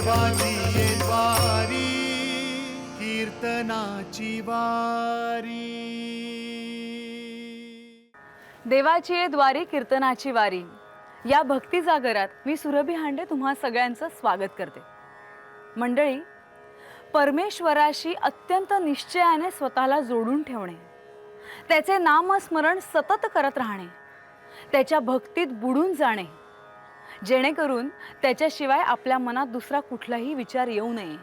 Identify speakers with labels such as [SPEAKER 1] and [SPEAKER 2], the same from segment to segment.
[SPEAKER 1] देवाची ये द्वारी कीर्तनाची वारी।
[SPEAKER 2] देवाची ये द्वारी कीर्तनाची वारी या भक्ती जागरात मी सुरभी हांडे तुम्हा सगळ्यांचं स्वागत करते। मंडळी, परमेश्वराशी अत्यंत निश्चयाने स्वतःला जोडून ठेवणे, त्याचे नामस्मरण सतत करत राहणे, त्याच्या भक्तीत बुडून जाणे, जेणेकरून त्याच्याशिवाय आपल्या मनात दुसरा कुठलाही विचार येऊ नये,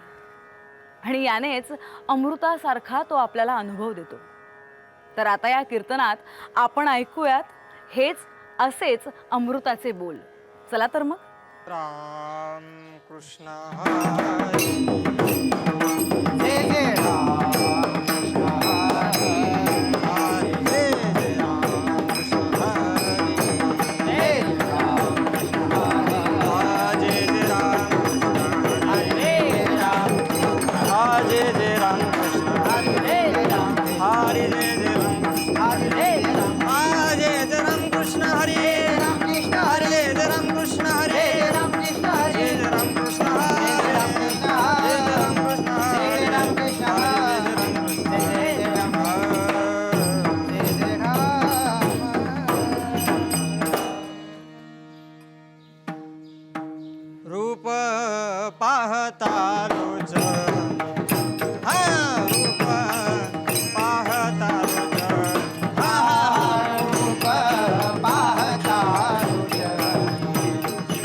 [SPEAKER 2] आणि यानेच अमृतासारखा तो आपल्याला अनुभव देतो। तर आता या कीर्तनात आपण ऐकूयात हेच असेच अमृताचे बोल। चला तर मग।
[SPEAKER 3] राम कृष्ण हरी, जय जय राम कृष्ण हरी, हरी जय जय राम कृष्ण हरी, जय राम कृष्ण हरी, जय जय राम कृष्ण हरी, जय जय राम कृष्ण हरी, हरी जय जय राम कृष्ण हरी, जय जय राम कृष्ण हरी, हरे जय राम कृष्ण हरे, राम कृष्ण हरे, जय राम कृष्ण हरे, राम कृष्ण हरे, जय राम कृष्ण हरे, राम कृष्ण हरे, जय राम जय राम। रूप पाहता रोज, रूप पाहता रोज,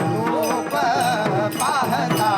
[SPEAKER 3] रूप पाहता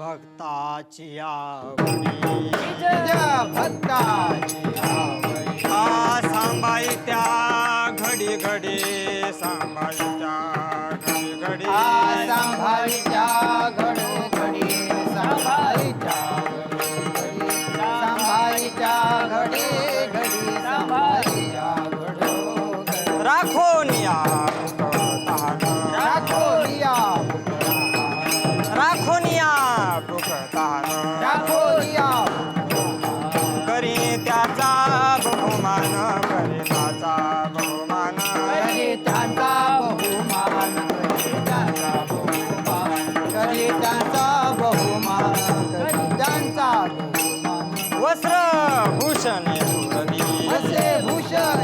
[SPEAKER 3] भक्ताची आवडी, निज भक्ताची आवडी। सांभाळत्या घडी घडी
[SPEAKER 4] सांभाळीच्या घडोघडी सांभाळीच्या घडोघडी सांभाळीच्या घडीघडी सांभाळीच्या घडोघडी
[SPEAKER 3] राखोनिया तहान
[SPEAKER 4] राखोनिया
[SPEAKER 3] राखोनिया भूक तहान
[SPEAKER 4] राखोनिया
[SPEAKER 3] करी त्याचा बहुमान करी त्याचा बहुमान
[SPEAKER 4] कलितांचा बहुमान कलितांचा बहुमान कलितांचा बहुमान कलितांचा बहुमान
[SPEAKER 3] वस्त्रभूषण पुरवी
[SPEAKER 4] वस्त्रे भूषण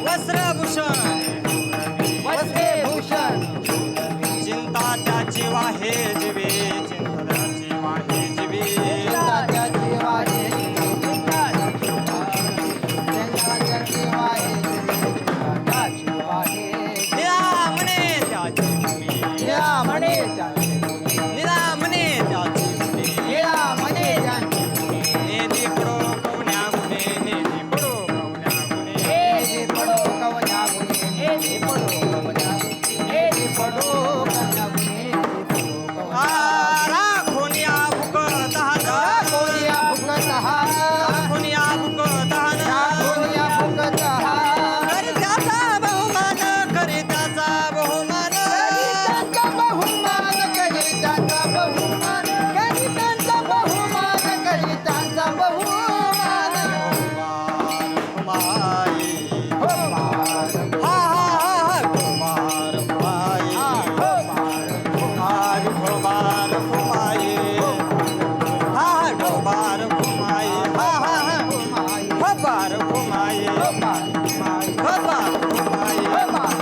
[SPEAKER 3] वस्त्रभूषण
[SPEAKER 4] वस्त्रे भूषण
[SPEAKER 3] चिंता त्याची वाहे जीवे चिंता त्याची वाहे जीवे
[SPEAKER 4] त्याची वाहे त्याची वाहे त्याची वाहे
[SPEAKER 3] निरा म्हणे त्याची भूमी
[SPEAKER 4] या म्हणे त्याची
[SPEAKER 3] निरा म्हणे त्याची भूमी
[SPEAKER 4] या म्हणे त्याची
[SPEAKER 3] नेती पडो कवन्या गुणे नेती पडो कवन्या गुणे
[SPEAKER 4] हे पडो कवन्या गुणे हे पडो कवन्या गुणे हे पडो कवन्या गुणे
[SPEAKER 3] राखोनिया भूक तहान
[SPEAKER 4] राखोनिया भुकत हा
[SPEAKER 3] राखोनिया भूक तहान
[SPEAKER 4] राखोनिया भुकत हा
[SPEAKER 3] करी त्याचा बहुमान करी त्याचा बहुमान
[SPEAKER 4] कलितांचा बहुमान कलितांचा बहुमान कलितांचा बहुमान कलितांचा बहुमान
[SPEAKER 3] कुमारी
[SPEAKER 4] हो पार
[SPEAKER 3] हा कुमार कुमारी
[SPEAKER 4] हो पार
[SPEAKER 3] कुमारी कुमार कुमारी हा कुमार कुमारी हा
[SPEAKER 4] माई
[SPEAKER 3] खबर कुमारी
[SPEAKER 4] हो पार माई
[SPEAKER 3] खबर कुमारी
[SPEAKER 4] हो पार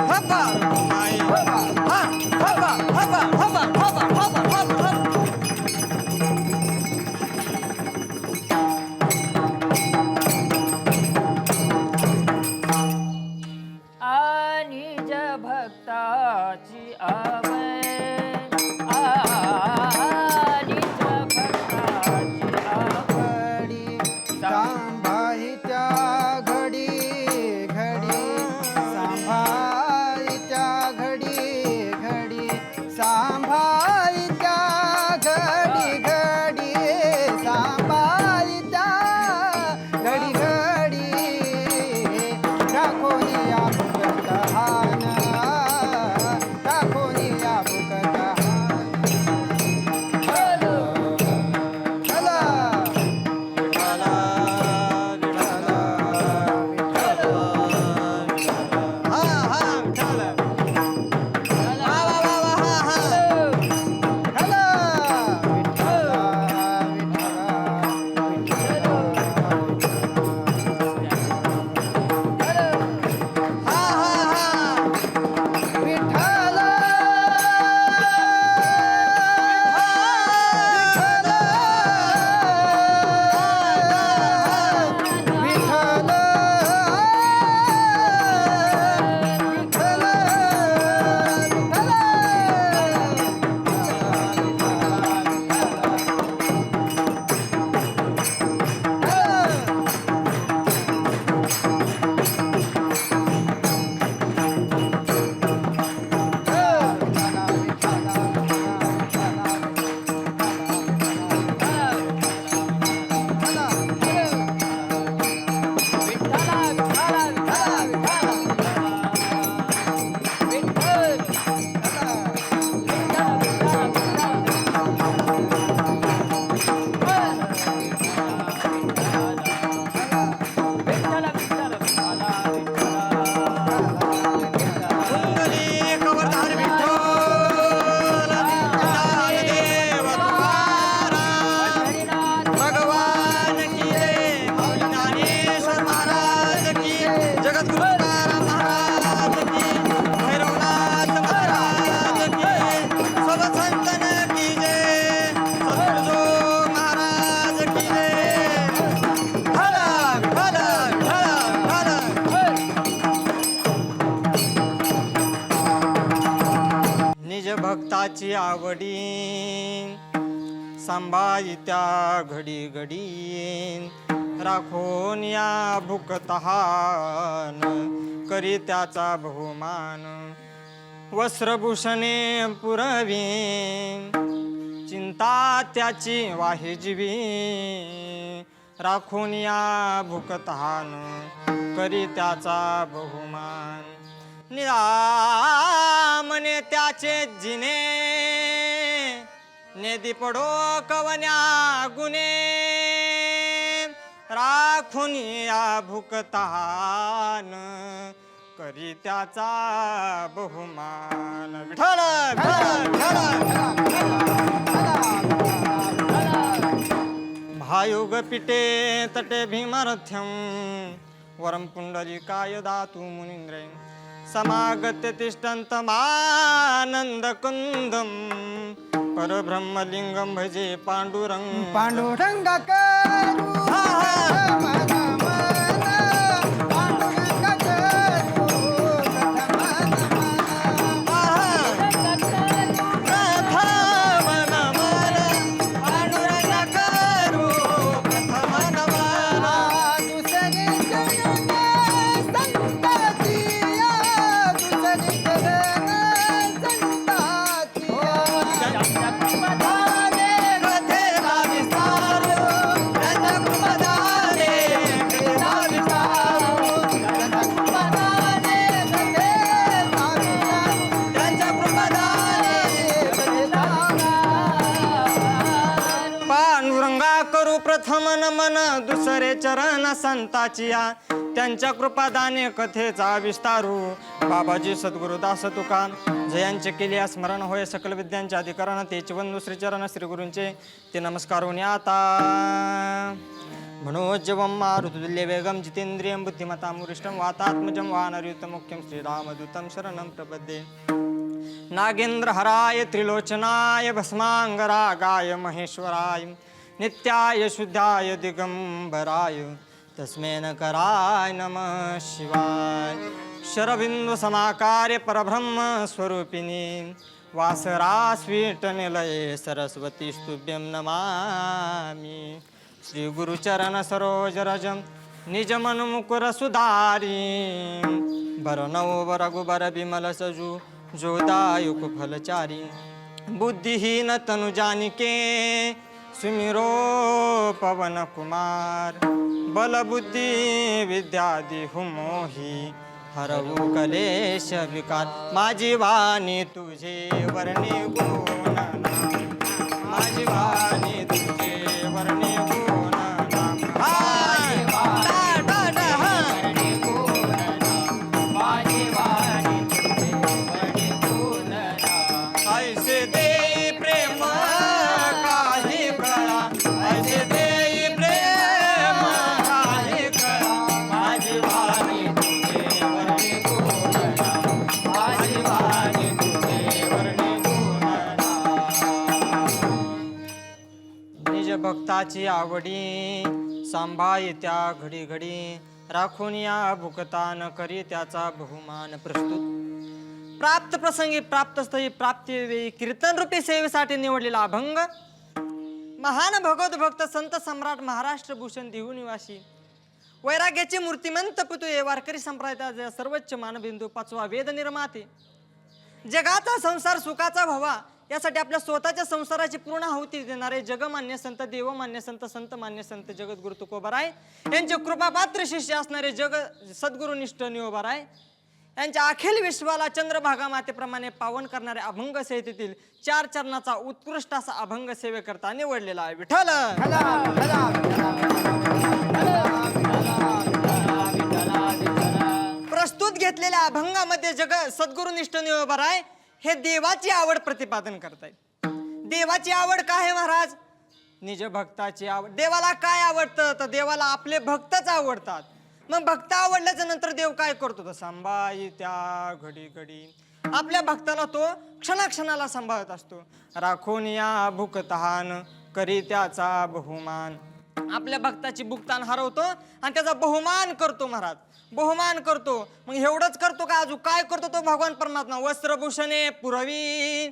[SPEAKER 3] खबर कुमारी
[SPEAKER 4] हो पार
[SPEAKER 3] हा खबर खबर खबर खबर खबर खबर
[SPEAKER 5] निज भक्ताची आवड निज भक्ताची आवड
[SPEAKER 4] घडी सांभाळीच्या घडी घडी सांभाळीच्या घडी घडी सांभाळीच्या घडी घडी सांभाळीच्या घडी घडी राखोनिया भुकत हान राखोनिया भुकत हान चला
[SPEAKER 3] भक्ताची आवडी सांभाळित्या घडी घडी राखोन या भुकतहान करी त्याचा बहुमान वस्त्रभूषणे पुरवी चिंता त्याची वाहिजवी राखून या भुकतहान करी त्याचा बहुमान निरामने त्याचे जिने नेदी पडो कवन्या गुणे राखून या भुकतहान करी त्याचा बहुमान विठ्ठल विठ्ठल भायुग पिटे तटे भीमरथ्यम वरम पुंडलिकाय दातु मुनींद्रे समागत्य तिष्ठन्तमानंद कुंदम परब्रह्मलिंगम भजे पांडुरंग
[SPEAKER 4] पांडुरंग करू मन पांडुरंग करू
[SPEAKER 3] प्रथम नमन पांडुरंग करू प्रथम नमन
[SPEAKER 4] दुसरी चरण संतातिया दुसरी चरण संतातिया
[SPEAKER 3] कथेला विस्तारू रथकुपदारे कथेला विस्तारू रथकुपदारे पांडुरंगा करू प्रथम नमन दुसरे चरण संताचिया त्यांच्या कृपादाने कथेचा विस्तारू बाबाजी सद्गुरुदास तुका जयांचे केले स्मरण होय सकल विद्यांचे अधिकरण तेचे वंदू श्रीचरण श्री गुरूंचे ते नमस्कारून आता मनोजवम मारुतुल्य वेगम जितेंद्रियं बुद्धिमतां वरिष्ठं वातात्मजं वानरयुतं मुख्यं श्रीरामदूतं शरणं प्रपद्ये नागेंद्र हराय त्रिलोचनाय भस्मांगरागाय महेश्वराय नित्याय शुद्धाय दिगंबराय तस्मै नकराय नमः शिवाय शरबिंदु समाकार्य परब्रह्म स्वरूपिणी वासरास्वीट निलये सरस्वती स्तुभ्यं नमामि श्री गुरुचरण सरोज रजं निज मन मुकुर सुधारी बरनौ रघुबर बिमल सजू जोदायुक फलचारी बुद्धिहीन तनु जानिके सुमिरो पवन कुमार बल बुद्धि विद्या देहु मोही हरवू कलेश विकार माझी वाणी तुझे वर्णे गुण माझी वाणी तुझे वर्णे गुण ऐसे दे प्रेम काही कळा ऐसे दे प्रेम काही कळा माझी वाणी तुझे वर्णे गुणना माझी वाणी तुझे वर्णे गुणना निज भक्ताची आवडी सांभाळी त्या घडी घडी राखून या भुकतान करी त्याचा बहुमान प्रस्तुत प्राप्त प्रसंगी प्राप्तस्थळी प्राप्तीवेळी कीर्तन रूपी सेवेसाठी निवडलेला अभंग महान भगवत भक्त संत सम्राट महाराष्ट्र भूषण देहू निवासी वैराग्याची मूर्तिमंत पुतळे वारकरी संप्रदायाचा सर्वोच्च मानबिंदू पाचवा वेद निर्माते जगाचा संसार सुखाचा व्हावा यासाठी आपल्या स्वतःच्या संसाराची पूर्ण आहुती देणारे जगमान्य संत देवमान्य संत संतमान्य संत जगद्गुरु तुकोबाराय यांचे कृपापात्र शिष्य असणारे सद्गुरुनिष्ठ निओबाराय यांच्या अखिल विश्वाला चंद्रभागा मातेप्रमाणे पावन करणाऱ्या अभंग संहितेतील 4 चरणाचा उत्कृष्ट असा अभंग सेवेकरता निवडलेला आहे विठ्ठल प्रस्तुत घेतलेल्या अभंगामध्ये सद्गुरुनिष्ठ निओबाराय हे देवाची आवड प्रतिपादन करतायत. देवाची आवड काय आहे महाराज? निज भक्ताची आवड. देवाला काय आवडतं? तर देवाला आपले भक्तच आवडतात. मग भक्त आवडल्याच्या नंतर देव काय करतो? तर सांभाळी त्या घडी घडी आपल्या भक्ताला तो क्षणाक्षणाला सांभाळत असतो. राखून या भुकतहान करी त्याचा बहुमान. आपल्या भक्ताची भुकतान हरवतो आणि त्याचा बहुमान करतो महाराज. बहुमान करतो. मग एवढंच करतो का? अजून काय करतो तो भगवान परमात्मा? वस्त्रभूषणे पुरवी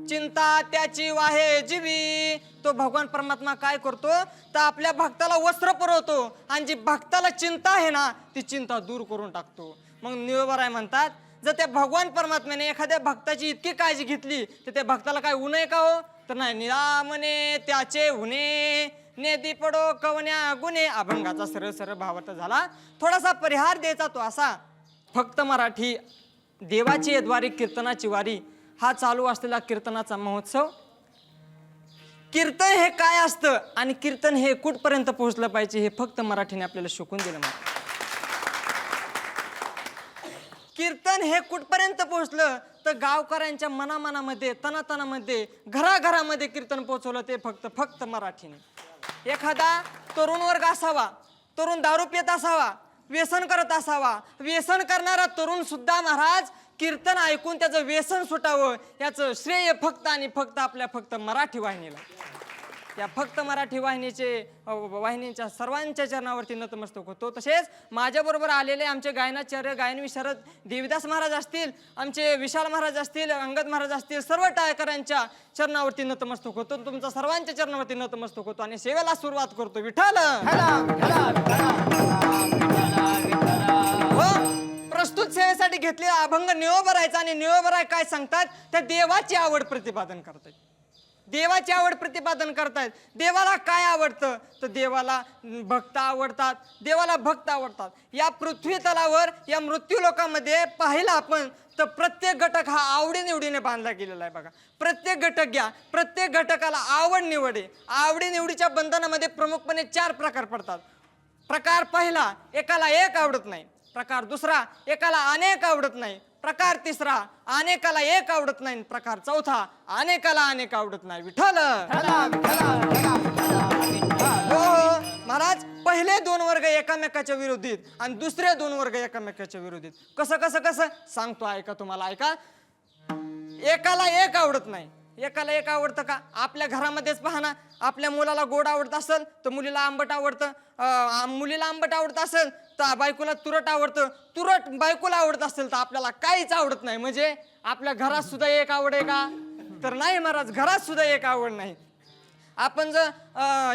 [SPEAKER 3] चिंता त्याची वाहे जीवी. तो भगवान परमात्मा काय करतो तर आपल्या भक्ताला वस्त्र पुरवतो आणि जी भक्ताला चिंता आहे ना ती चिंता दूर करून टाकतो. मग निळोबराय म्हणतात जर त्या भगवान परमात्म्याने एखाद्या भक्ताची इतकी काळजी घेतली तर त्या भक्ताला काय ऊन आहे का हो? तर नाही. निरामने त्याचे उणे नेदी पडो कवन्या गुन्हे. अभंगाचा सरळ सरळ भावार्थ झाला. थोडासा परिहार द्यायचा तो असा, फक्त मराठी देवाची द्वारी कीर्तनाची वारी हा चालू असलेला कीर्तनाचा महोत्सव. कीर्तन हे काय असतं आणि कीर्तन हे कुठपर्यंत पोहोचलं पाहिजे हे फक्त मराठीने आपल्याला शिकून दिलं. कीर्तन हे कुठपर्यंत पोहोचलं तर गावकऱ्यांच्या मनामनामध्ये तनातनामध्ये घराघरामध्ये कीर्तन पोहोचवलं ते फक्त मराठीने. एखादा तरुण वर्ग असावा, तरुण दारू पित असावा, व्यसन करत असावा, व्यसन करणारा तरुण सुद्धा महाराज कीर्तन ऐकून त्याचं व्यसन सुटावं याचं श्रेय फक्त आणि फक्त आपल्या फक्त मराठी वाहिनीला. या फक्त मराठी वाहिनीच्या सर्वांच्या चरणावरती नतमस्तक होतो. तसेच माझ्याबरोबर आलेले आमचे गायनाचार्य गायन विशारद देवीदास महाराज असतील, आमचे विशाल महाराज असतील, अंगद महाराज असतील, सर्व टाळकरांच्या चरणावरती नतमस्तक होतो. तुमच्या सर्वांच्या चरणावरती नतमस्तक होतो आणि सेवेला सुरुवात करतो. विठ्ठल हो. प्रस्तुत सेवेसाठी घेतलेला अभंग निळोबरायचा आणि निळोबराय काय सांगतात त्या देवाची आवड प्रतिपादन करतात. देवाची आवड प्रतिपादन करतायत. देवाला काय आवडतं तर देवाला भक्त आवडतात, देवाला भक्त आवडतात. या पृथ्वी तलावर या मृत्यू लोकांमध्ये पाहिलं आपण तर प्रत्येक घटक हा आवडीनिवडीने बांधला गेलेला आहे. बघा प्रत्येक घटक घ्या, प्रत्येक घटकाला आवड निवड आहे. आवडीनिवडीच्या बंधनामध्ये प्रमुखपणे 4 प्रकार पडतात. प्रकार पहिला, एकाला एक आवडत नाही. प्रकार दुसरा, एकाला अनेक आवडत नाही. प्रकार तिसरा, अनेकाला एक आवडत नाही. प्रकार चौथा, अनेकाला अनेक आवडत नाही. विठ्ठल हो महाराज. पहिले 2 वर्ग एकामेकाच्या विरोधीत आणि दुसरे 2 वर्ग एकामेकाच्या विरोधीत. कसं सांगतो ऐका, तुम्हाला ऐका. एकाला एक आवडत नाही. एकाला एक आवडतं का? आपल्या घरामध्येच पहा ना, आपल्या मुलाला गोड आवडत असेल तर मुलीला आंबट आवडतं, मुलीला आंबट आवडत असेल तर बायकोला तुरट आवडतं, तुरट बायकोला आवडत असेल तर आपल्याला काहीच आवडत नाही. म्हणजे आपल्या घरात सुद्धा एक आवड आहे का? तर नाही महाराज, घरात सुद्धा एक आवड नाही. आपण जर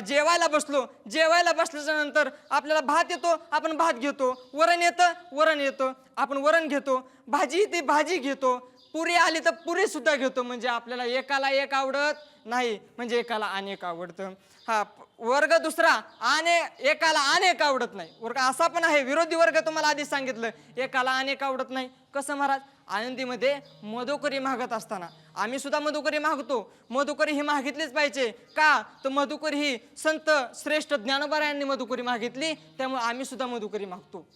[SPEAKER 3] जेवायला बसल्याच्या नंतर आपल्याला भात येतो, आपण भात घेतो. वरण येतं, आपण वरण घेतो. भाजी येते, भाजी घेतो. पुरी आली तर पुरी सुद्धा घेतो. म्हणजे आपल्याला एकाला एक आवडत नाही, म्हणजे एकाला अनेक आवडतं. हा वर्ग दुसरा, एकाला अनेक आवडत नाही. वर्ग असा पण आहे, विरोधी वर्ग. तुम्हाला आधी सांगितलं एकाला अनेक आवडत नाही. कसं महाराज? आनंदीमध्ये मधुकरी मागत असताना आम्ही सुद्धा मधुकरी मागतो. मधुकरी ही मागितलीच पाहिजे का? तर मधुकरी ही संत श्रेष्ठ ज्ञानोबा यांनी मधुकरी मागितली, त्यामुळे आम्ही सुद्धा मधुकरी मागतो.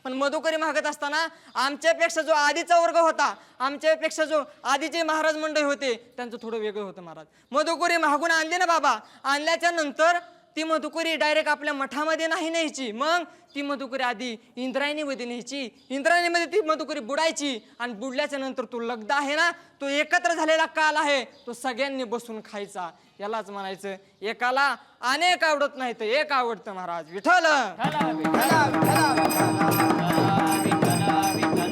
[SPEAKER 3] पण मधुकरी मागत असताना आमच्यापेक्षा जो आधीचा वर्ग होता, आमच्यापेक्षा जो आधीचे महाराज मंडळी होते त्यांचं थोडं वेगळं होतं महाराज. मधुकरी मागून आणली ना बाबा, आणल्याच्या नंतर ती मधुकरी डायरेक्ट आपल्या मठामध्ये नाही न्यायची. मग ती मधुकरी आधी इंद्रायणीमध्ये न्यायची. इंद्रायणीमध्ये ती मधुकरी बुडायची आणि बुडल्याच्या नंतर तो लगदा आहे ना, तो एकत्र झालेला काल आहे, तो सगळ्यांनी बसून खायचा. यालाच म्हणायचं एकाला अनेक आवडत नाही तर एक आवडतं महाराज. विठ्ठल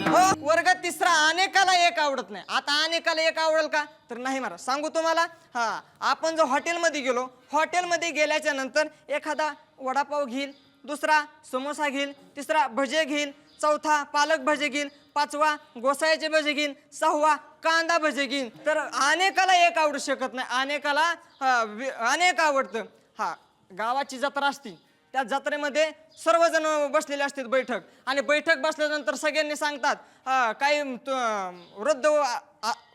[SPEAKER 3] हो. वर्ग तिसरा, अनेकाला एक आवडत नाही. आता अनेकाला एक आवडेल का? तर नाही महाराज. सांगू तुम्हाला. हा आपण जर हॉटेलमध्ये गेलो, हॉटेलमध्ये गेल्याच्या नंतर एखादा वडापाव घेईल, दुसरा समोसा घेईल, तिसरा भजे घेईल, चौथा पालक भजे घेईल, पाचवा गोसाळ्याचे भजे घेईल, सहावा कांदा भजे घेईल. तर अनेकाला एक आवडू शकत नाही. अनेकाला अनेक आवडतं. हा गावाची जत्रा असती, त्या जत्रेमध्ये सर्वजण बसलेले असतात बैठक, आणि बैठक बसल्यानंतर सगळ्यांनी सांगतात, काही वृद्ध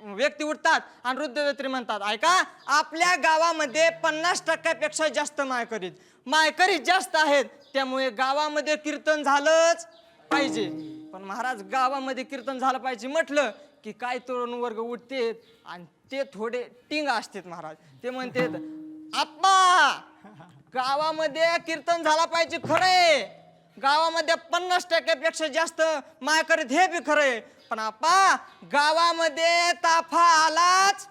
[SPEAKER 3] व्यक्ती उठतात आणि वृद्ध व्यक्ती म्हणतात, ऐका आपल्या गावामध्ये 50% जास्त मायकरी जास्त आहेत, त्यामुळे गावामध्ये कीर्तन झालंच पाहिजे. पण महाराज गावामध्ये कीर्तन झालं पाहिजे म्हटलं की काय तरुण वर्ग उठतेत आणि ते थोडे टिंग असतात महाराज. ते म्हणतात आप्पा गावामध्ये कीर्तन झाला पाहिजे खरंय, गावामध्ये 50% जास्त मायकरीत हे बी खरंय, पण आप्पा गावामध्ये ताफा आलाच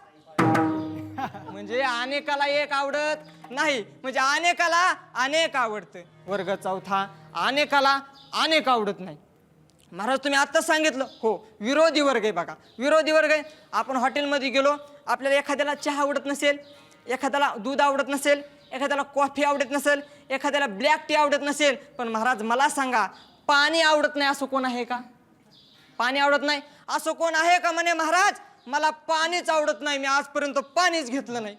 [SPEAKER 3] म्हणजे अनेकाला एक आवडत नाही, म्हणजे अनेकाला अनेक आवडतं. वर्ग चौथा, अनेकाला अनेक आवडत नाही. महाराज तुम्ही आत्ताच सांगितलं हो, विरोधी वर्ग आहे. बघा विरोधी वर्ग आहे. आपण हॉटेलमध्ये गेलो आपल्याला एखाद्याला चहा आवडत नसेल, एखाद्याला दूध आवडत नसेल, एखाद्याला कॉफी आवडत नसेल, एखाद्याला ब्लॅक टी आवडत नसेल, पण महाराज मला सांगा, पाणी आवडत नाही असं कोण आहे का? पाणी आवडत नाही असं कोण आहे का? म्हणे महाराज मला पाणीच आवडत नाही, मी आजपर्यंत पाणीच घेतलं नाही,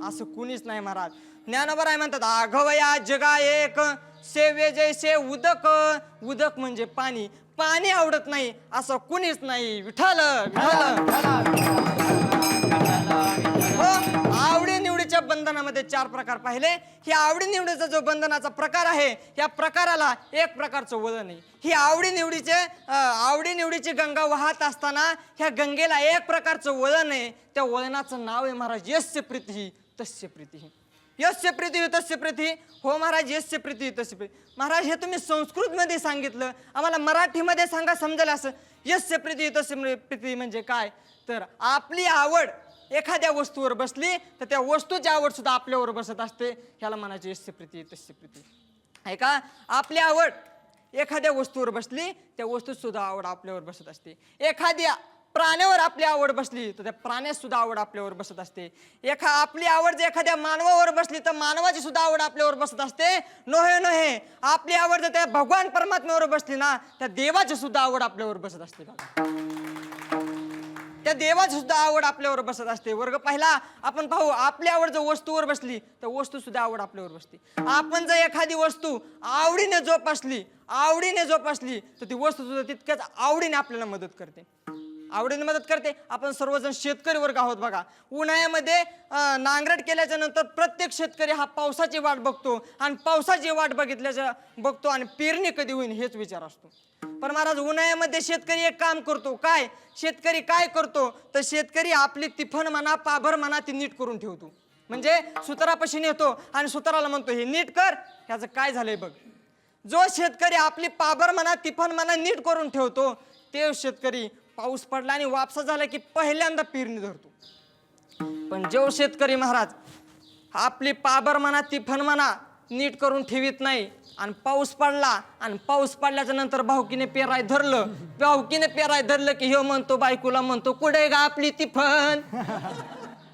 [SPEAKER 3] असं कुणीच नाही महाराज. ज्ञानोबा राय म्हणतात, आघवया जगा एक सेवे जैसे उदक. उदक म्हणजे पाणी, पाणी आवडत नाही असं कुणीच नाही. विठ्ठल हो, आवडीनिवडीच्या बंधनामध्ये 4 प्रकार पाहिले. ही आवडीनिवडीचा जो बंधनाचा प्रकार आहे, या प्रकाराला एक प्रकारचं वळण आहे. ही आवडीनिवडीची गंगा वाहत असताना ह्या गंगेला एक प्रकारचं वळण आहे. त्या वळणाचं नाव आहे महाराज यस्य प्रीती तस्य प्रीती. यस्य प्रीती तस्य प्रीती. हो महाराज, यस्य प्रीती तस्य प्रीती. महाराज हे तुम्ही संस्कृत मध्ये सांगितलं, आम्हाला मराठीमध्ये सांगा समजेल असं. यस्य प्रीती तस्य प्रीती म्हणजे काय? तर आपली आवड एखाद्या वस्तूवर बसली तर त्या वस्तूची आवड सुद्धा आपल्यावर बसत असते. ह्याला म्हणायचे यस्य प्रीती तस्य प्रीती. आहे का? आपली आवड एखाद्या वस्तूवर बसली, त्या वस्तूत सुद्धा आवड आपल्यावर बसत असते. एखाद्या प्राण्यावर आपली आवड बसली तर त्या प्राण्यात सुद्धा आवड आपल्यावर बसत असते. आपली आवड जर एखाद्या मानवावर बसली तर मानवाची सुद्धा आवड आपल्यावर बसत असते. नोहे नोहे आपली आवड जर त्या भगवान परमात्म्यावर बसली ना, त्या देवाची सुद्धा आवड आपल्यावर बसत असते. त्या देवाची सुद्धा आवड आपल्यावर बसत असते. वर्ग पहिला आपण पाहू, आपली आवड जर वस्तूवर बसली तर वस्तू सुद्धा आवड आपल्यावर बसते. आपण जर एखादी वस्तू आवडीने जोपासली तर ती वस्तू सुद्धा तितक्याच आवडीने आपल्याला मदत करते. आपण सर्वजण शेतकरी वर्ग आहोत बघा. उन्हाळ्यामध्ये नांगरट केल्याच्या नंतर प्रत्येक शेतकरी हा पावसाची वाट बघतो, आणि पावसाची वाट बघतो आणि पेरणी कधी होईल हेच विचार असतो. पण महाराज उन्हाळ्यामध्ये शेतकरी एक काम करतो. काय शेतकरी काय करतो? तर शेतकरी आपली तिफन म्हणा, पाभर म्हणा, ती नीट करून ठेवतो. म्हणजे सुतारापाशी नेतो आणि सुताराला म्हणतो हे नीट कर, ह्याचं काय झालंय बघ. जो शेतकरी आपली पाभर म्हणा, तिफन म्हणा नीट करून ठेवतो, ते शेतकरी पाऊस पडला आणि वापसा झाला की पहिल्यांदा पेरणी धरतो. पण जो शेतकरी महाराज आपली पाभर म्हणा, तिफन म्हणा नीट करून ठेवीत नाही, आणि पाऊस पडला, आणि पाऊस पडल्याच्या नंतर भाऊकीने पेराय धरलं की ह्यो म्हणतो बायकोला म्हणतो, कुठे गा आपली तिफन?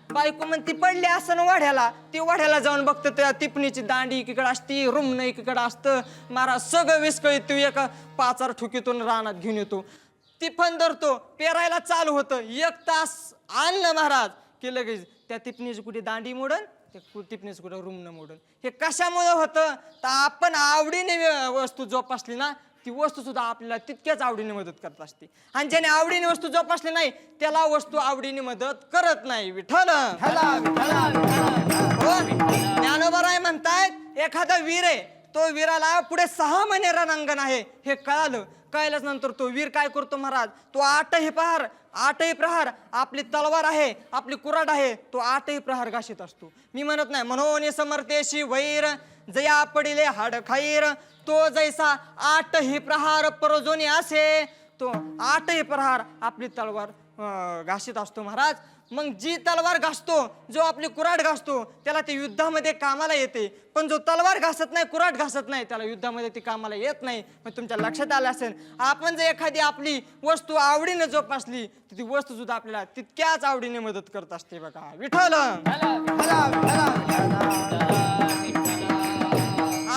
[SPEAKER 3] बायको म्हणती पडली असं वाढ्याला. ती वाढ्याला जाऊन बघतो, त्या तिफणीची दांडी एकीकडे असती, रुमणं एकीकडे असतं. महाराज सगळं विस्कळीत तो एका 5 ठुकीतून रानात घेऊन येतो, तिफन धरतो, पेरायला चालू होतं. 1 तास आणलं महाराज की लगेच त्या तिफणीची कुठे दांडी मोडन, त्या तिफणीचं कुठे रुमणं मोडन. हे कशामुळे होतं? तर आपण आवडीने वस्तू जोपासली ना, ती वस्तू सुद्धा आपल्याला तितक्याच आवडीने मदत करत असते. आणि ज्याने आवडीने वस्तू जोपासली नाही त्याला वस्तू आवडीने मदत करत नाही. विठ्ठल ज्ञानोबा राय म्हणतायत, एखादा वीर आहे, तो वीराला पुढे 6 महिने रणांगण आहे हे कळल्याच नंतर तो वीर काय करतो महाराज? तो 8ही प्रहार आपली तलवार आहे, आपली कुऱ्हाड आहे, तो 8ही प्रहार घाशीत असतो. मी म्हणत नाही म्हणून समर्थेशी वैर जया पडिले हाड खाईर, तो जैसा 8ही प्रहार परजोनी असे, तो 8ही प्रहार आपली तलवार घाशीत असतो महाराज. मग जी तलवार घासतो, जो आपली कुऱ्हाड घासतो, त्याला ते युद्धामध्ये कामाला येते. पण जो तलवार घासत नाही, कुऱ्हाड घासत नाही, त्याला युद्धामध्ये ती कामाला येत नाही. मग तुमच्या लक्षात आलं असेल, आपण जर एखादी आपली वस्तू आवडीने जोपासली तर ती वस्तू सुद्धा आपल्याला तितक्याच आवडीने मदत करत असते. बघा विठ्ठल.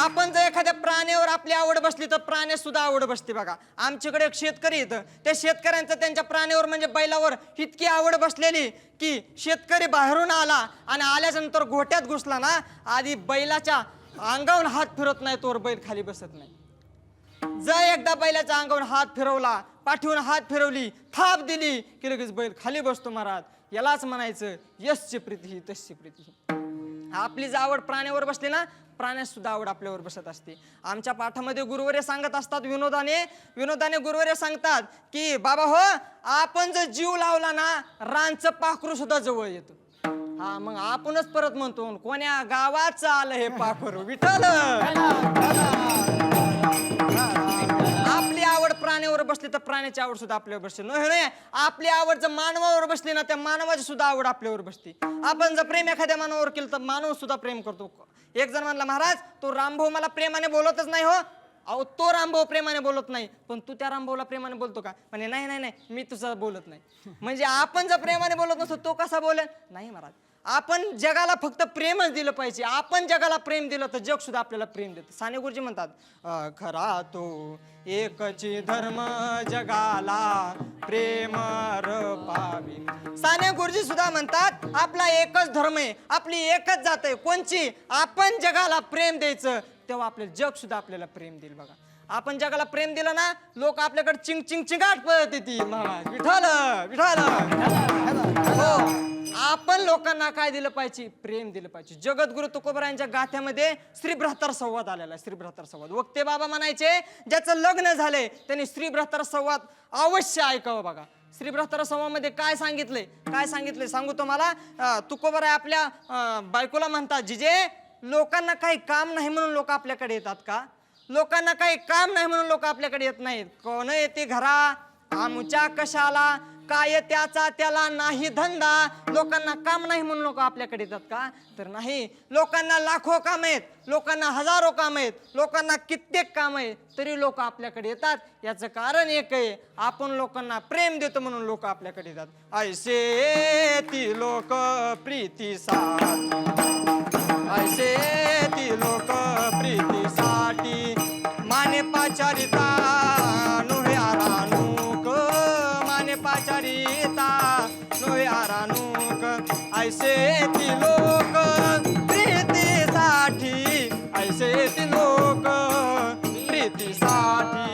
[SPEAKER 3] आपण जर एखाद्या प्राण्यावर आपली आवड बसली तर प्राण्यात सुद्धा आवड बसते. बघा आमच्याकडे एक शेतकरी येतं, त्या शेतकऱ्यांचं त्यांच्या प्राण्यावर म्हणजे बैलावर इतकी आवड बसलेली की शेतकरी बाहेरून आला आणि आल्याच्या नंतर गोठ्यात घुसला ना, आधी बैलाच्या अंगावर हात फिरत नाही तोवर बैल खाली बसत नाही. जर एकदा बैलाच्या अंगावर हात फिरवला, पाठीवून हात फिरवली, थाप दिली की लगेच बैल खाली बसतो महाराज. यालाच म्हणायचं यस्य प्रीती तस्य प्रीती. आपली जर आवड प्राण्यावर बसली ना, प्राण्यात सुद्धा आवड आपल्यावर बसत असते. आमच्या पाठामध्ये गुरुवर्य सांगत असतात, विनोदाने गुरुवर्य सांगतात की बाबा हो, आपण जर जीव लावला ना, रानचं पाखरू सुद्धा जवळ येतं. हा मग आपणच परत म्हणतो, कोण्या गावाचं आलं हे पाखरू? विठ्ठल. आपली आवड प्राण्यावर बसली तर प्राण्याची आवड सुद्धा आपल्यावर बसते. नाही, आपली आवड जर मानवावर बसली ना, त्या मानवाची सुद्धा आवड आपल्यावर बसते. आपण जर प्रेम एखाद्या मानवावर केलं तर मानव सुद्धा प्रेम करतो. एक जण म्हणला, महाराज तो रामभाऊ मला प्रेमाने बोलतच नाही हो. अहो तो रामभाऊ प्रेमाने बोलत नाही, पण तू त्या रामभाऊला प्रेमाने बोलतो का? म्हणे नाही नाही नाही, मी तुझं बोलत नाही. म्हणजे आपण जर प्रेमाने बोलत नसतो तो कसा बोलेल? नाही महाराज, आपण जगाला फक्त प्रेमच दिलं पाहिजे. आपण जगाला प्रेम दिलं तर जग सुद्धा आपल्याला प्रेम देतं. साने गुरुजी म्हणतात खरा तो एकची धर्म जगाला प्रेम पावी. साने गुरुजी सुद्धा म्हणतात आपला एकच धर्म आहे, आपली एकच जात आहे. कोणची? आपण जगाला प्रेम द्यायचं, तेव्हा आपलं जग सुद्धा आपल्याला प्रेम देईल. बघा, आपण जगाला प्रेम दिलं ना, लोक आपल्याकडे चिंग चिंग चिंगाट पळत येतील. महाराज विठाल विठाल. हो, आपण लोकांना काय दिलं पाहिजे? प्रेम दिलं पाहिजे. जगद्गुरु तुकोबरायांच्या गाथ्यामध्ये श्री बृहत्तर संवाद आलेला आहे. श्री बृहत्तर संवाद वक्ते बाबा म्हणायचे ज्याचं लग्न झालंय त्यांनी श्री बृहत्तर संवाद अवश्य ऐकावं. बघा, श्री बृहत्तर संवादामध्ये काय सांगितलंय, काय सांगितलंय सांगू तुम्हाला. तुकोबराय आपल्या बायकोला म्हणतात, जिजे लोकांना काही काम नाही म्हणून लोक आपल्याकडे येतात का? लोकांना काही काम नाही म्हणून लोक आपल्याकडे येत नाहीत. कोण येते घरा आमुच्या कशाला, काय त्याचा त्याला नाही धंदा. लोकांना काम नाही म्हणून लोक आपल्याकडे येतात का? तर नाही. लोकांना लाखो काम आहेत, लोकांना हजारो काम आहेत, लोकांना कित्येक काम आहे, तरी लोक आपल्याकडे येतात. याचं कारण एक आहे, आपण लोकांना प्रेम देतो म्हणून लोक आपल्याकडे येतात. ऐसे ती लोक प्रीतीसाठी, ऐसे ती लोक प्रीतीसाठी माने पाचारिता नोहे आरानूक, माने पाचारिता नोहे आरानूक. ऐसे ती लोक प्रीतीसाठी, ऐसे ती लोक प्रीतीसाठी.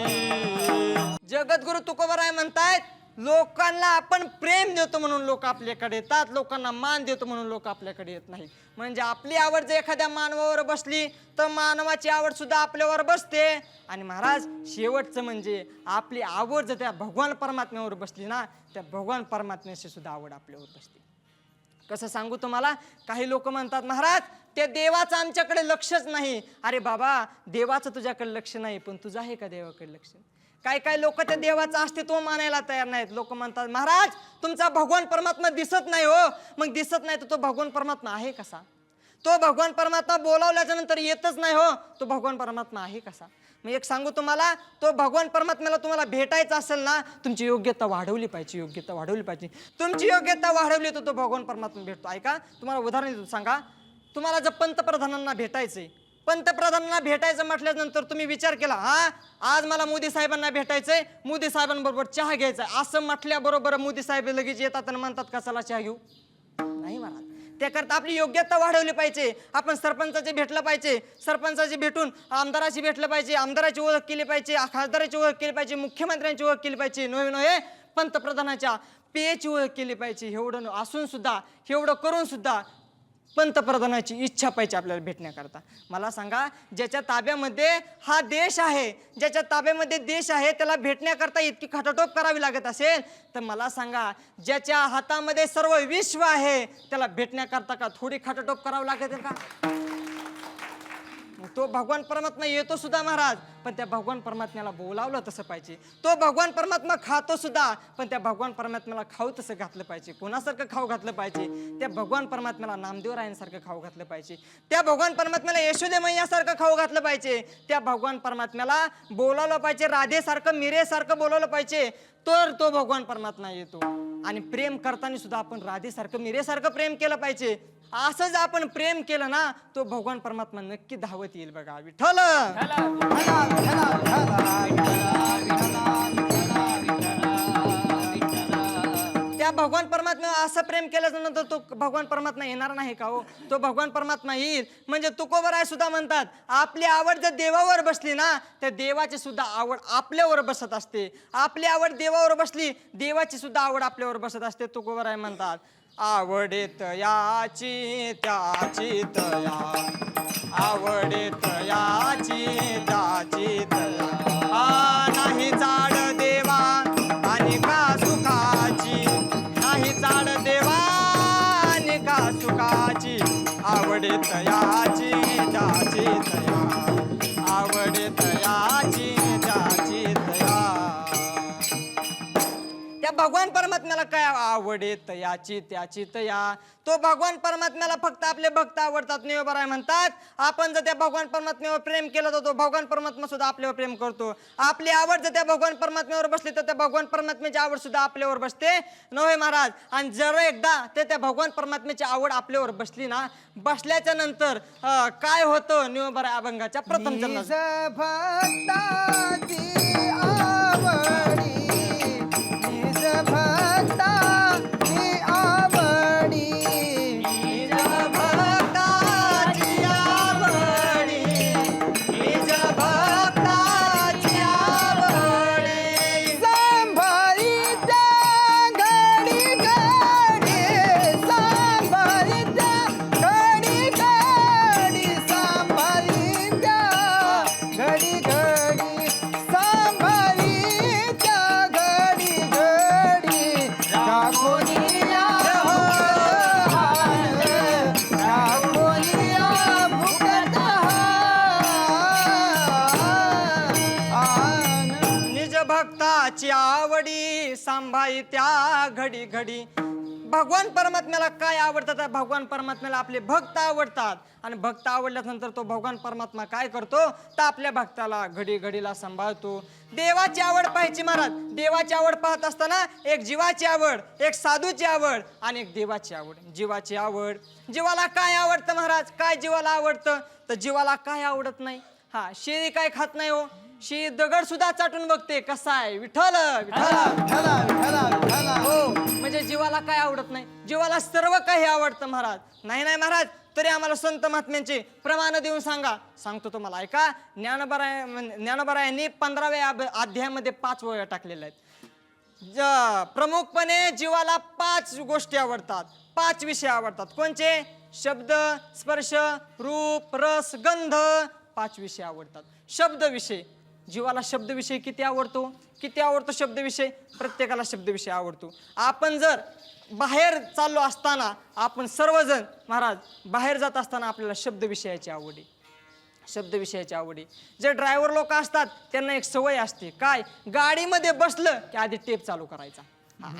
[SPEAKER 3] जगद्गुरु तुकोबराय म्हणतायत लोकांना आपण प्रेम देतो म्हणून लोक आपल्याकडे येतात, लोकांना मान देतो म्हणून लोक आपल्याकडे येत नाहीत. म्हणजे आपली आवड जर एखाद्या मानवावर बसली तर मानवाची आवड सुद्धा आपल्यावर बसते. आणि महाराज शेवटचं म्हणजे आपली आवड जर त्या भगवान परमात्म्यावर बसली ना, त्या भगवान परमात्म्याची सुद्धा आवड आपल्यावर बसते. कसं सांगू तुम्हाला, काही लोक म्हणतात महाराज त्या देवाचं आमच्याकडे लक्षच नाही. अरे बाबा, देवाचं तुझ्याकडे लक्ष नाही, पण तुझं आहे का देवाकडे लक्ष? काय काय लोक त्या देवाचं अस्तित्व मानायला तयार नाहीत. लोक म्हणतात महाराज तुमचा भगवान परमात्मा दिसत नाही हो. मग दिसत नाही तर तो भगवान परमात्मा आहे कसा? तो भगवान परमात्मा बोलावल्याच्या नंतर येतच नाही हो, तो भगवान परमात्मा आहे कसा? मी एक सांगू तुम्हाला, तो भगवान परमात्म्याला तुम्हाला भेटायचं असेल ना, तुमची योग्यता वाढवली पाहिजे, योग्यता वाढवली पाहिजे. तुमची योग्यता वाढवली तर तो भगवान परमात्मा भेटतो. ऐका, तुम्हाला उदाहरण देतो. सांगा, तुम्हाला जर पंतप्रधानांना भेटायचंय, पंतप्रधानांना भेटायचं म्हटल्यानंतर तुम्ही विचार केला, हा आज मला मोदी साहेबांना भेटायचंय, मोदी साहेबांबरोबर चहा घ्यायचा, असं म्हटल्याबरोबर मोदी साहेब लगेच येतात आणि म्हणतात का चला चहा घेऊ? नाही महाराज. त्याकरता आपली योग्यता वाढवली पाहिजे. आपण सरपंचाचे भेटलं पाहिजे, सरपंचाची भेटून आमदाराची भेटलं पाहिजे, आमदाराची ओळख केली पाहिजे, खासदाराची ओळख केली पाहिजे, मुख्यमंत्र्यांची ओळख केली पाहिजे, नव्हे नव्हे पंतप्रधानाच्या पेची ओळख केली पाहिजे. एवढं असून सुद्धा, एवढं करून सुद्धा पंतप्रधानाची इच्छा पाहिजे आपल्याला भेटण्याकरता. मला सांगा, ज्याच्या ताब्यामध्ये हा देश आहे, ज्याच्या ताब्यामध्ये देश आहे, त्याला भेटण्याकरता इतकी खटाटोप करावी लागत असेल तर मला सांगा, ज्याच्या हातामध्ये सर्व विश्व आहे त्याला भेटण्याकरता का थोडी खटाटोप करावी लागत का? तो भगवान परमात्मा येतो सुद्धा महाराज, पण त्या भगवान परमात्म्याला बोलावलं तसं पाहिजे. तो भगवान परमात्मा खातो सुद्धा, पण त्या भगवान परमात्म्याला खाऊ तसं घातलं पाहिजे. कोणासारखं खाऊ घातलं पाहिजे? त्या भगवान परमात्म्याला नामदेव रायांसारखं खाऊ घातलं पाहिजे. त्या भगवान परमात्म्याला यशोदे मैयासारखं खाऊ घातलं पाहिजे. त्या भगवान परमात्म्याला बोलावलं पाहिजे, राधेसारखं मिरेसारखं बोलावलं पाहिजे, तर तो भगवान परमात्मा येतो. आणि प्रेम करताना सुद्धा आपण राधेसारखं मिरेसारखं प्रेम केलं पाहिजे. असं जर आपण प्रेम केलं ना, तो भगवान परमात्मा नक्की धावत येईल. बघा, विठ्ठल त्या भगवान परमात्मा असं प्रेम केल्याच्या नंतर तो भगवान परमात्मा येणार नाही का हो? तो भगवान परमात्मा येईल. म्हणजे तुकोबराय सुद्धा म्हणतात, आपली आवड जर देवावर बसली ना, तर देवाची सुद्धा आवड आपल्यावर बसत असते. आपली आवड देवावर बसली, देवाची सुद्धा आवड आपल्यावर बसत असते. तुकोबराय म्हणतात, आवडेत याची त्याची तया, आवडेत याची त्याची तया. नाही चाड देवा आणि का सुखाची, नाही चाड देवा आणि का सुखाची. आवडेत याची त्याची तया, आवडेत याची त्याची तया. त्या भगवान परमात्म्याला काय आवडे तयाची त्याची तया. तो भगवान परमात्म्याला फक्त आपले भक्त आवडतात. ज्ञानोबा म्हणतात आपण जर त्या भगवान परमात्म्यावर प्रेम केलं तर तो भगवान परमात्मा सुद्धा आपल्यावर प्रेम करतो. आपली आवड जर त्या भगवान परमात्म्यावर बसली तर त्या भगवान परमात्म्याची आवड सुद्धा आपल्यावर बसते नव्हे महाराज. आणि जर एकदा त्या भगवान परमात्म्याची आवड आपल्यावर बसली ना, बसल्याच्या नंतर काय होतं ज्ञानोबा अभंगाच्या प्रथम चरणात.
[SPEAKER 4] निज भक्ताची आवडी, निज भक्ताची आवडी,
[SPEAKER 3] निज भक्ताची आवडी, निज भक्ताची आवडी.
[SPEAKER 4] सांभाळी त्या घडी घडी, सांभाळी त्या घडी घडी, सांभाळी त्या घडी घडी, सांभाळी त्या घडी घडी. राखोनिया हान, राखोनिया फुकट हान.
[SPEAKER 3] निज भक्ताची आवडी सांभाळी त्या घडी घडी. भगवान परमात्म्याला काय आवडतं तर भगवान परमात्म्याला आपले भक्त आवडतात. आणि भक्त आवडल्यानंतर तो भगवान परमात्मा काय करतो तर आपल्या भक्ताला घडी घडीला सांभाळतो. देवाची आवड पाहायची महाराज. देवाची आवड पाहत असताना एक जीवाची आवड, एक साधूची आवड आणि एक देवाची आवड. जीवाची आवड, जीवाला काय आवडतं महाराज? काय जीवाला आवडतं तर जीवाला काय आवडत नाही. हा, शेळी काय खात नाही हो, शेळी दगड सुद्धा चाटून बघते कसा आहे. विठ्ठल विठ्ठल. हो, म्हणजे जीवाला काय आवडत नाही? जीवाला सर्व काही आवडतं महाराज. नाही नाही महाराज, तरी आम्हाला संत महात्म्यांचे प्रमाण देऊन सांगा. सांगतो तुम्हाला, ऐका. ज्ञानोबा यांनी 15व्या अध्यायामध्ये 5 वया टाकलेल्या आहेत. प्रमुखपणे जीवाला 5 गोष्टी आवडतात, 5 विषय आवडतात. कोणचे? शब्द, स्पर्श, रूप, रस, गंध. 5 विषय आवडतात. शब्द विषय, जीवाला शब्द विषय किती आवडतो? किती आवडतो शब्द विषय? प्रत्येकाला शब्द विषय आवडतो. आपण जर बाहेर चाललो असताना, आपण सर्वजण महाराज बाहेर जात असताना आपल्याला शब्द विषयाची आवड आहे. शब्द विषयाची आवड आहे. जे ड्रायव्हर लोक असतात त्यांना एक सवय असते. काय? गाडीमध्ये बसलं की आधी टेप चालू करायचा.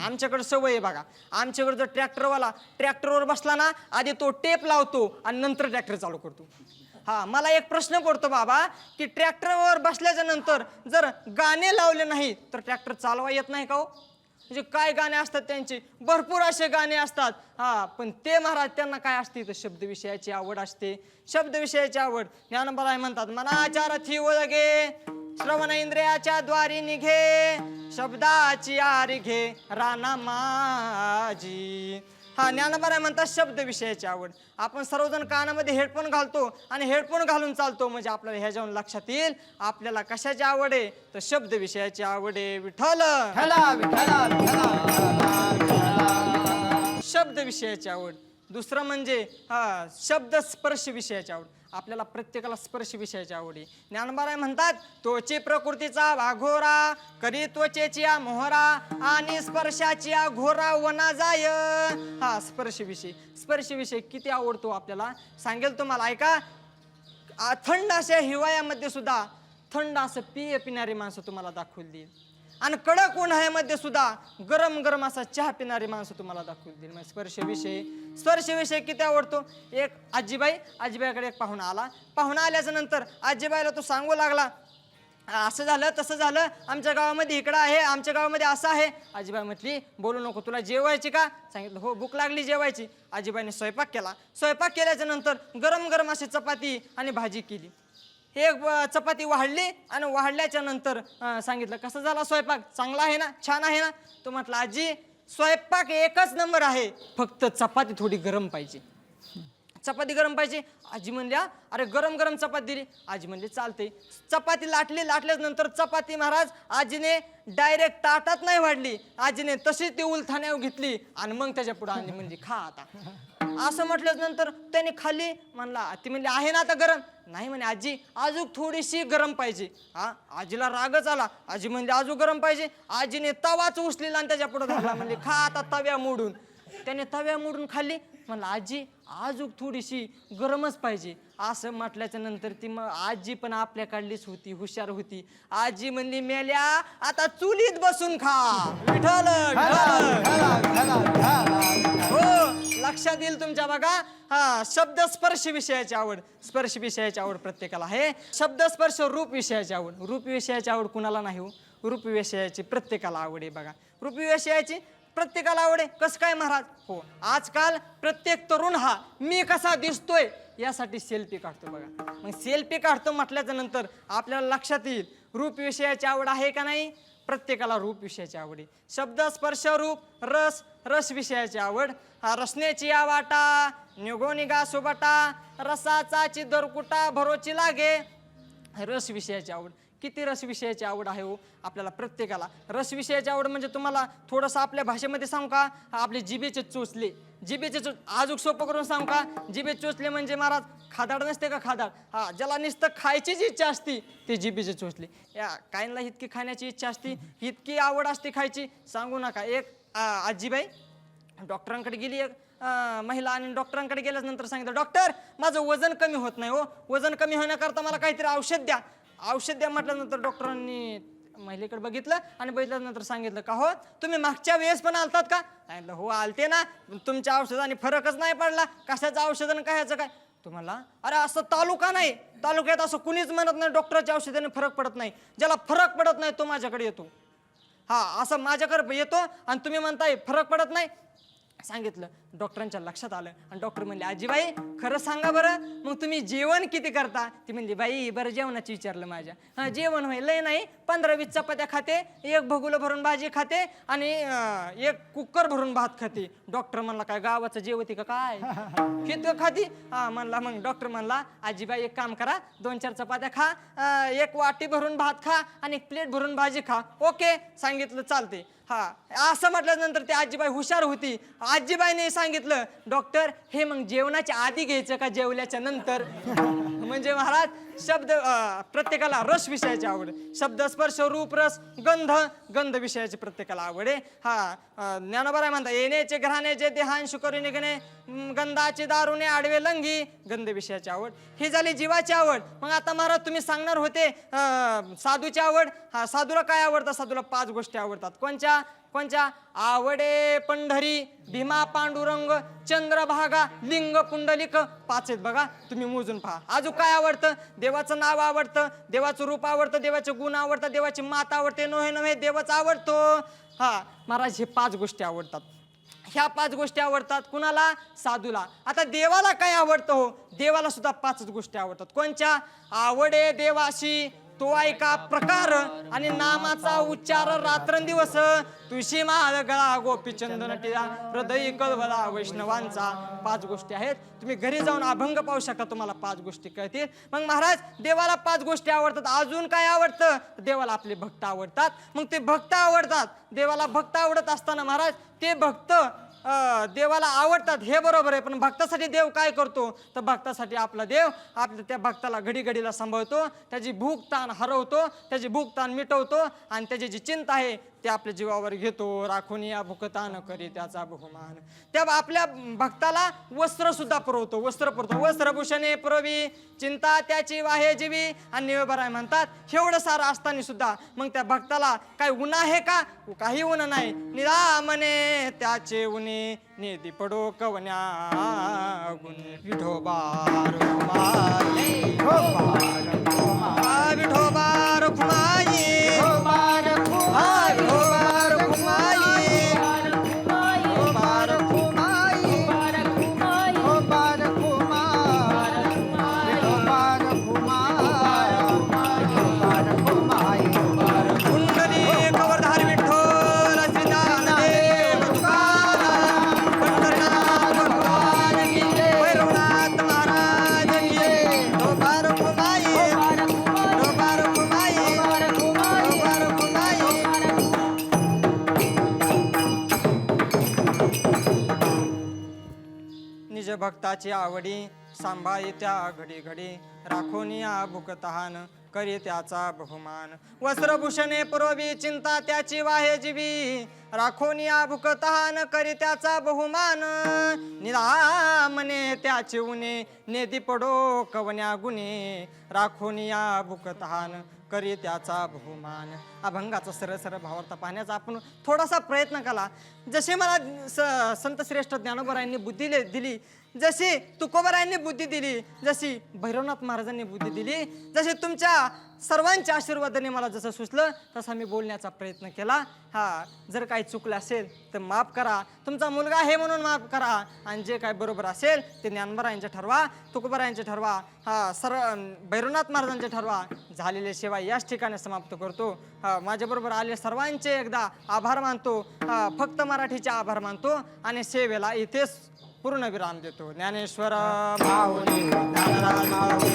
[SPEAKER 3] आमच्याकडे सवय आहे बघा. आमच्याकडे जर ट्रॅक्टरवाला ट्रॅक्टरवर बसला ना, आधी तो टेप लावतो आणि नंतर ट्रॅक्टर चालू करतो. हा, मला एक प्रश्न पडतो बाबा की ट्रॅक्टरवर बसल्याच्या नंतर जर गाणे लावले नाही तर ट्रॅक्टर चालवा येत नाही का हो? म्हणजे काय गाणे असतात त्यांचे? भरपूर असे गाणे असतात. हा, पण ते महाराज त्यांना काय असते तर शब्द विषयाची आवड असते. शब्द विषयाची आवड. ज्ञानोबा म्हणतात, मनाच्या रथी ओळगे श्रवण इंद्रियाच्या द्वारी निघे, शब्दाची आरी घे राना माझी. हा, ज्ञानोबा म्हणतात शब्द विषयाची आवड. आपण सर्वजण कानामध्ये हेडफोन घालतो आणि हेडफोन घालून चालतो, म्हणजे आपल्याला ह्या जाऊन लक्षात येईल आपल्याला कशाची आवड आहे तर शब्द विषयाची आवड आहे. विठ्ठल शब्द विषयाची आवड. दुसरं म्हणजे शब्द स्पर्श विषयाची आवड. आपल्याला प्रत्येकाला स्पर्श विषयाची आवड आहे. ज्ञानोबा म्हणतात, त्वचे प्रकृतीचा वाघोरा करी त्वचेची मोहरा आणि स्पर्शाची घोरा वना जाय. हा, स्पर्श विषय. स्पर्श विषय किती आवडतो आपल्याला सांगेल तुम्हाला, ऐका. थंड अशा हिवाळ्यामध्ये सुद्धा थंड असं पेय पिणारी माणसं तुम्हाला दाखवून देईल. आणि कडक उन्हाळ्यामध्ये सुद्धा गरम गरम असा चहा पिणारी माणसं तुम्हाला दाखवून देईल. म्हणजे स्पर्श विषय. स्पर्श विषय किती आवडतो? एक आजीबाईकडे एक पाहुणा आला. पाहुणा आल्याच्या नंतर आजीबाईला तो सांगू लागला, असं झालं तसं झालं, आमच्या गावामध्ये इकडं आहे, आमच्या गावामध्ये असं आहे. आजीबाई म्हटली, बोलू नको, तुला जेवायची का? सांगितलं, हो भूक लागली, जेवायची. आजीबाईने स्वयंपाक केला. स्वयंपाक केल्याच्या नंतर गरम गरम अशी चपाती आणि भाजी केली. एक चपाती वाढली आणि वाढल्याच्या नंतर सांगितलं, कसा झाला स्वयंपाक? चांगला आहे ना, छान आहे ना? तो म्हटला, आजी स्वयंपाक एकच नंबर आहे, फक्त चपाती थोडी गरम पाहिजे. चपाती गरम पाहिजे. आजी म्हणल्या, अरे गरम गरम चपाती दिली. आजी म्हणली, चालते. चपाती लाटल्याच नंतर चपाती महाराज आजीने डायरेक्ट ताटात नाही वाढली. आजीने तशीच ती उलथाण्यावर घेतली आणि मग त्याच्या पुढे आणली. म्हणजे खा आता. असं म्हटल्याच नंतर त्याने खाल्ली. म्हणला, ती म्हणली, आहे ना आता गरम? नाही म्हणे, आजी अजून थोडीशी गरम पाहिजे. हा, आजीला रागच आला. आजी म्हणजे अजून गरम पाहिजे. आजीने तवाच उचलेला आणि त्याच्या पुढे धरला. म्हणजे खा आता तव्या मोडून. त्याने तव्या मोडून खाल्ली. म्हणलं आजी आजूक थोडीशी गरमच पाहिजे. असं म्हटल्याच्या नंतर ती मग आजी पण आपल्याकडलीच होती, हुशार होती. आजी म्हणली मेल्या आता चुलीत बसून खा. विठ्ठल हो लक्षात येईल तुमच्या. बघा हा शब्द स्पर्श विषयाची आवड, स्पर्श विषयाची आवड प्रत्येकाला आहे. शब्द स्पर्श रूप विषयाची आवड, रूप विषयाची आवड कुणाला नाही हो. रूप विषयाची प्रत्येकाला आवड आहे. बघा रूप विषयाची प्रत्येकाला आवड आहे. कसं काय महाराज? हो आजकाल प्रत्येक तरुण हा मी कसा दिसतोय यासाठी सेल्फी काढतो. बघा मग सेल्फी काढतो म्हटल्याच्या नंतर आपल्याला लक्षात येईल रूप विषयाची आवड आहे का नाही. प्रत्येकाला रूप विषयाची आवड आहे. शब्द स्पर्श रूप रस, रस विषयाची आवड. रसण्याची या वाटा निघो निघा सुबाटा, रसाचा दरकुटा भरोची लागे. रस विषयाची आवड. किती रस विषयाची आवड आहे हो आपल्याला प्रत्येकाला. रस विषयाची आवड म्हणजे तुम्हाला थोडंसं आपल्या भाषेमध्ये सांगू का, आपले जिभेचे चोचले. जिभेचे अजून सोपं करून सांगू का, जिभे चोचले म्हणजे महाराज खादाड नसते का खादाड. हा ज्याला नुसतं खायचीच इच्छा असते ते जिभेचे चोचले. या काहींना इतकी खाण्याची इच्छा असते, इतकी आवड असते खायची सांगू नका. एक आजीबाई डॉक्टरांकडे गेली, एक महिला, आणि डॉक्टरांकडे गेल्याच नंतर सांगितलं डॉक्टर माझं वजन कमी होत नाही हो, वजन कमी होण्याकरता मला काहीतरी औषध द्या. औषध द्या म्हटल्यानंतर डॉक्टरांनी महिलेकडे बघितलं आणि बघितल्यानंतर सांगितलं का हो तुम्ही मागच्या वेळेस पण आलतात का. सांगितलं हो आलते ना, तुमच्या औषधाने फरकच नाही पडला. कशाचं औषध आणि कशाचं काय तुम्हाला. अरे असं तालुका नाही, तालुक्यात असं कुणीच म्हणत नाही डॉक्टरच्या औषधाने फरक पडत नाही. ज्याला फरक पडत नाही तो माझ्याकडे येतो. हा असं माझ्याकडे येतो आणि तुम्ही म्हणताय फरक पडत नाही. सांगितलं डॉक्टरांच्या लक्षात आलं आणि डॉक्टर म्हणले आजीबाई खरं सांगा बरं मग तुम्ही जेवण किती करता. ती म्हणली बाई बरं जेवणाची विचारलं माझ्या. हा जेवण होय लय नाही 15-20 चपात्या खाते, एक भगुलं भरून भाजी खाते आणि एक कुकर भरून भात खाते. डॉक्टर म्हणला काय गावाचं जेवती का काय किती खाती. हा म्हणला मग डॉक्टर म्हणला आजीबाई एक काम करा 2-4 चपात्या खा, एक वाटी भरून भात खा आणि एक प्लेट भरून भाजी खा. ओके सांगितलं चालते. हा असं म्हटल्यानंतर ती आजीबाई हुशार होती. आजीबाईने सांगितलं डॉक्टर हे मग जेवणाच्या आधी घ्यायचं का जेवल्याच्या नंतर. म्हणजे महाराज शब्द प्रत्येकाला रस विषयाची आवड. शब्द स्पर्श रूप रस गंध, गंध विषयाची प्रत्येकाला आवड आहे. हा ज्ञानोबा म्हणता येण्याचे घराण्याचे देहांश करून निघणे, गंधाचे दारुणे आडवे लंगी, गंध विषयाची आवड. ही झाली जीवाची आवड. मग आता महाराज तुम्ही सांगणार होते साधूची आवड. हा साधूला काय आवडतं. साधूला 5 गोष्टी आवडतात. कोणच्या कोणच्या. आवडे पंढरी, भीमा पांडुरंग, चंद्रभागा, लिंग पुंडलिक. 5 आहेत बघा तुम्ही मोजून पहा. अजून काय आवडतं. देवाचं नाव आवडतं, देवाचं रूप आवडतं, देवाचे गुण आवडतात, देवाची मात आवडते, नोहे नोहे देवच आवडतो. हा महाराज हे 5 गोष्टी आवडतात. ह्या 5 गोष्टी आवडतात कुणाला. साधूला. आता देवाला काय आवडतं हो. देवाला सुद्धा 5 गोष्टी आवडतात. कोणच्या. आवडे देवाशी तो ऐका प्रकार आणि नामाचा उच्चार रात्रंदिवस, तुळशी माळ गळा गोपीचंदन टिळा हृदय कळवळा वैष्णवांचा. 5 गोष्टी आहेत. तुम्ही घरी जाऊन अभंग पाहू शकता, तुम्हाला 5 गोष्टी कळतील. मग महाराज देवाला 5 गोष्टी आवडतात. अजून काय आवडतं. देवाला आपले भक्त आवडतात. मग ते भक्त आवडतात. देवाला भक्त आवडत असताना महाराज ते भक्त देवाला आवडतात हे बरोबर आहे, पण भक्तासाठी देव काय करतो तर भक्तासाठी आपला देव आपल्या त्या भक्ताला घडी घडीला सांभाळतो, त्याची भूक ताण हरवतो, त्याची भूक ताण मिटवतो आणि त्याची जी चिंता आहे ते आपल्या जीवावर घेतो. राखून या भुकतान करी त्याचा बहुमान. त्या आपल्या भक्ताला वस्त्र सुद्धा पुरवतो. वस्त्र पुरवतो. वस्त्रभूषणे पुरवी चिंता त्याची वाहे जीवी आणि निवबराय म्हणतात. एवढं सारं असताना सुद्धा मग त्या भक्ताला काय ऊन आहे का. काही ऊन नाही. निरामने त्याचे उन्हे नेदी पडो कवन्या गुण. विठोबा रुक्माई, विठोबा रुक्माई, भक्ताची आवडी सांभाळी त्या घडी घडी. राखोनिया भुकतहान करी त्याचा बहुमान. वस्त्रभूषणे पुरवी चिंता त्याची वाहे जीवी, राखोनिया भूक तहान करी त्याचा बहुमान. निरामने त्याची उणे नेदी पडो कवन्या गुणे, राखोनिया भूक तहान करी त्याचा बहुमान. अभंगाचा सरळ सरळ भावार्थ पाहण्याचा आपण थोडासा प्रयत्न केला. जसे मला संत श्रेष्ठ ज्ञानोबरायांनी बुद्धी दिली, जशी तुकोबरायांनी बुद्धी दिली, जशी भैरवनाथ महाराजांनी बुद्धी दिली, जसे तुमच्या सर्वांच्या आशीर्वादाने मला जसं सुचलं तसा मी बोलण्याचा प्रयत्न केला. जर काही चुकलं असेल तर माफ करा. तुमचा मुलगा आहे म्हणून माफ करा. आणि जे काय बरोबर असेल ते ज्ञानोबरायांचे ठरवा, तुकोबरायांचे ठरवा, भैरवनाथ महाराजांचे ठरवा. झालेले सेवा याच ठिकाणी समाप्त करतो. माझ्याबरोबर आले सर्वांचे एकदा आभार मानतो. फक्त मराठीचे आभार मानतो आणि सेवेला इथेच पूर्ण विराम देतो. ज्ञानेश्वर माऊली, ज्ञानराज माऊली,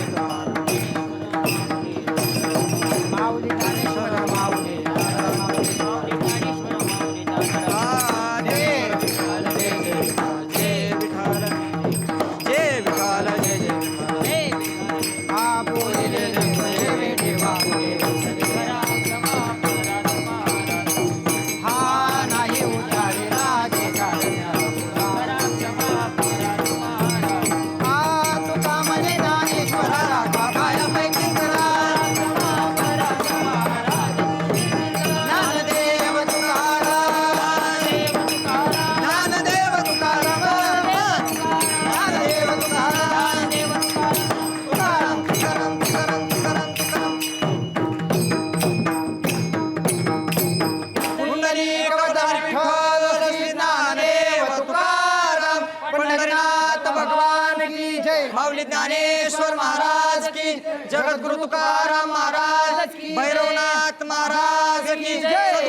[SPEAKER 4] माऊली ज्ञानेश्वर माऊली,
[SPEAKER 3] माऊली ज्ञानेश्वर महाराज की, जगद्गुरु तुकाराम महाराज, भैरवनाथ महाराज की जय.